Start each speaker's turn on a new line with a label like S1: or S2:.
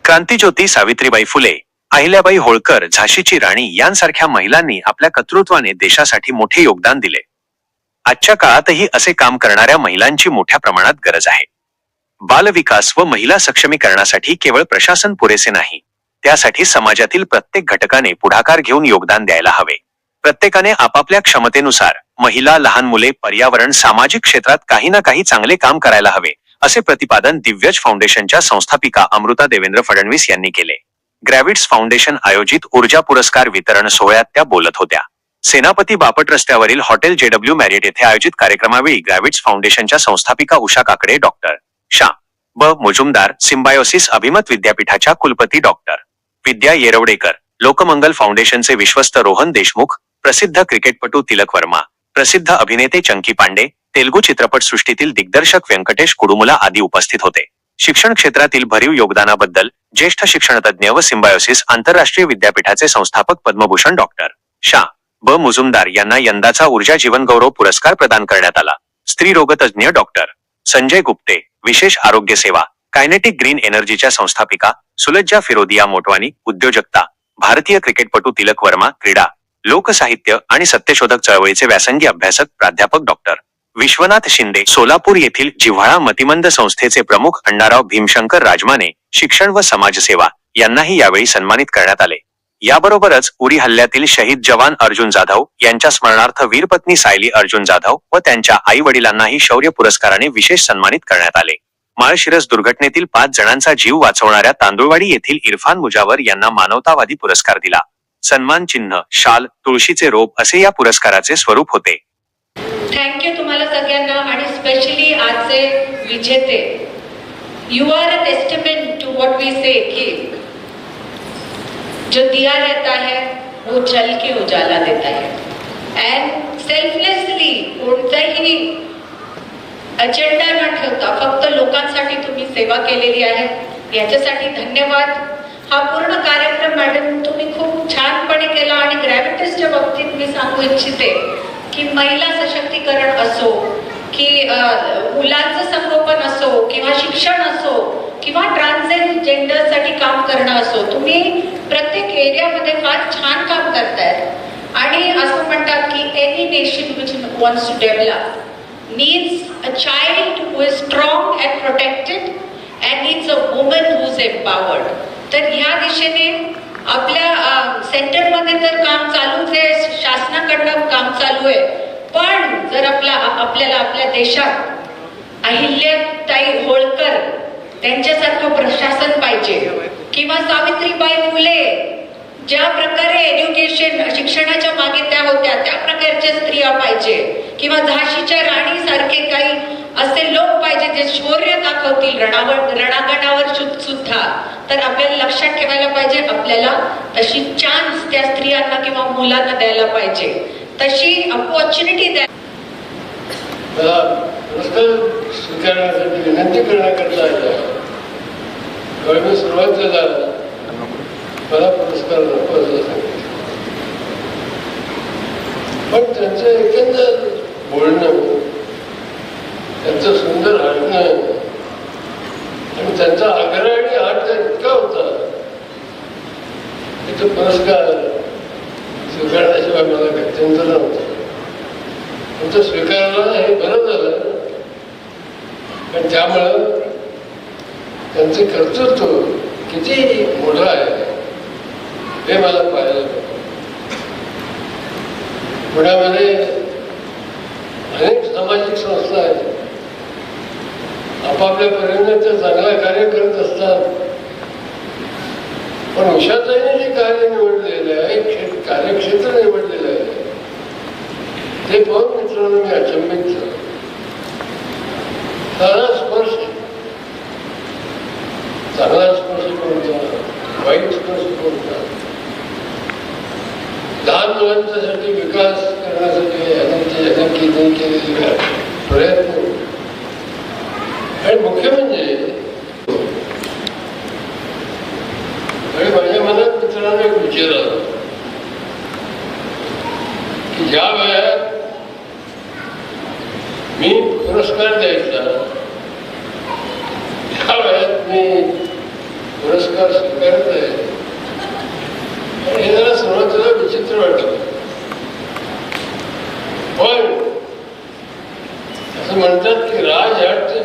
S1: क्रांतिज्योती सावित्रीबाई फुले, अहिल्याबाई होळकर, झाशीची राणी यांसारख्या महिलांनी आपल्या कर्तृत्वाने देशासाठी मोठे योगदान दिले. आजच्या काळातही असे काम करणाऱ्या महिलांची मोठ्या प्रमाणात गरज आहे. बालविकास व महिला सक्षमीकरणासाठी केवळ प्रशासन पुरेसे नाही, त्यासाठी समाजातील प्रत्येक घटकाने पुढाकार घेऊन योगदान द्यायला हवे. प्रत्येकाने आपापल्या क्षमतेनुसार महिला, लहान मुले, पर्यावरण, सामाजिक क्षेत्रात काही ना काही चांगले काम करायला हवे, असे प्रतिपादन दिव्यज फाउंडेशनच्या संस्थापिका अमृता देवेंद्र फडणवीस यांनी केले. ग्रॅव्हिट्स फाउंडेशन आयोजित ऊर्जा पुरस्कार वितरण सोहळ्यात त्या बोलत होत्या. सेनापती बापट रस्त्यावरील हॉटेल JW मॅरियट येथे आयोजित कार्यक्रमावेळी ग्रॅव्हिट्स फाउंडेशनच्या संस्थापिका उषा काकडे, डॉक्टर शा. ब. मुजुमदार, सिम्बायोसिस अभिमत विद्यापीठाच्या कुलपती डॉक्टर विद्या येरवडेकर, लोकमंगल फाउंडेशनचे विश्वस्त रोहन देशमुख, प्रसिद्ध क्रिकेटपटू तिलक वर्मा, प्रसिद्ध अभिनेते चंकी पांडे, तेलुगू चित्रपटसृष्टीतील दिग्दर्शक व्यंकटेश कुडुमुला आदी उपस्थित होते. शिक्षण क्षेत्रातील भरीव योगदानाबद्दल ज्येष्ठ शिक्षणतज्ज्ञ व सिम्बायोसिस आंतरराष्ट्रीय विद्यापीठाचे संस्थापक पद्मभूषण डॉक्टर शा. ब. मुजुमदार यांना यंदाचा ऊर्जा जीवनगौरव पुरस्कार प्रदान करण्यात आला. स्त्रीरोगतज्ज्ञ डॉक्टर संजय गुप्ते, विशेष आरोग्य सेवा, कायनेटिक ग्रीन एनर्जीच्या संस्थापिका सुलज्जा फिरोदिया मोटवानी, उद्योजकता, भारतीय क्रिकेटपटू तिलक वर्मा, क्रीडा, लोकसाहित्य आणि सत्यशोधक चळवळीचे व्यासंगी अभ्यासक प्राध्यापक डॉक्टर विश्वनाथ शिंदे, सोलापूर येथील जिव्हाळा मतिमंद संस्थेचे प्रमुख अण्णाराव भीमशंकर राजमाने, शिक्षण व समाजसेवा यांनाही यावेळी सन्मानित करण्यात आले. याबरोबरच उरी हल्ल्यातील शहीद जवान अर्जुन जाधव यांच्या स्मरणार्थ वीरपत्नी सायली अर्जुन जाधव व त्यांच्या आई वडिलांनाही शौर्य पुरस्काराने विशेष सन्मानित करण्यात आले. माळशिरस दुर्घटनेतील 5 जणांचा जीव वाचवणाऱ्या तांदुळवाडी येथील इरफान मुजावर यांना मानवतावादी पुरस्कार दिला. सन्मान चिन्ह, शाल, तुळशीचे रोप असे या पुरस्काराचे स्वरूप होते.
S2: थँक्यू तुम्हाला सगळ्यांना आणि स्पेशली आजचे विजेते. You are a testament to what we say कि जो दिया रहता है वो जल के उजाला देता है. एंड सेल्फलेसली कोणताही अजेंडा न ठेवता फक्त लोकांसाठी तुम्ही सेवा केलेली आहे, याच्यासाठी धन्यवाद. हा पूर्ण कार्यक्रम मॅडम तुम्ही खूप छानपणे केला आणि ग्रॅव्हिटीसच्या बाबतीत मी सांगू इच्छिते की महिला सशक्तीकरण असो की मुलांचं संगोपन असो किंवा शिक्षण असो किंवा ट्रान्सजेंडरसाठी काम करणं असो, तुम्ही प्रत्येक एरियामध्ये फार छान काम करतायत. आणि असं म्हणतात की any nation which wants to develop needs a child who is strong and protected and needs a woman who is empowered. तर ह्या दिशेने आपल्या सेंटरमध्ये तर काम चालूच आहे, शासनाकडनं काम चालू आहे. पण जर आपल्याला आपल्या देशात अहिल्याताई होळकर त्यांच्यासारखं प्रशासन पाहिजे किंवा सावित्रीबाई फुले ज्या प्रकारे एज्युकेशन शिक्षणाच्या मागे त्या होत्या त्या प्रकारच्या स्त्रिया पाहिजे किंवा झाशीच्या राणी सारखे काही असे लोक पाहिजे जे शौर्य दाखवतील रणांगणावर सुद्धा. तर आपल्याला लक्षात ठेवायला पाहिजे, आपल्याला तशी चान्स त्या स्त्रियांना किंवा मुलांना द्यायला पाहिजे, तशी अपॉर्च्युनिटी द्या.
S3: विनंती करण्याकरता सुरुवात मला पुरस्कार नको असं सांगितलं. पण त्यांचं एकंदर बोलणं, त्यांचं सुंदर हसणं आणि त्यांचा आग्रह आणि हात इतका होता की तो पुरस्कार स्वीकारण्याशिवाय मला गत्यंतर नव्हतं. पण तो स्वीकारला हे बरं झालं, पण त्यामुळं त्यांचे कर्तृत्व किती मोठं आहे हे मला पाहायला मिळतं. पुण्यामध्ये अनेक सामाजिक संस्था आहेत, आपापल्या परीने ते चांगलं कार्य करत असतात. पण उषाताईने जे कार्य निवडलेलं आहे, कार्यक्षेत्र निवडलेलं आहे, ते पाहून मित्रांनो मी अचंबित झालो. सारा स्पर्श, चांगला स्पर्श कोणता, वाईट स्पर्श कोणता, लहान मुलांच्यासाठी विकास करण्यासाठी केलेले प्रयत्न. आणि मुख्य म्हणजे आणि माझ्या मनात मित्रांनो एक विचार आला की ज्या वयात मी पुरस्कार द्यायचा, त्या वयात मी पुरस्कार स्वीकारत आहे हे जरा सुरुवातीला विचित्र वाटलं. पण असं म्हणतात की राजहट ते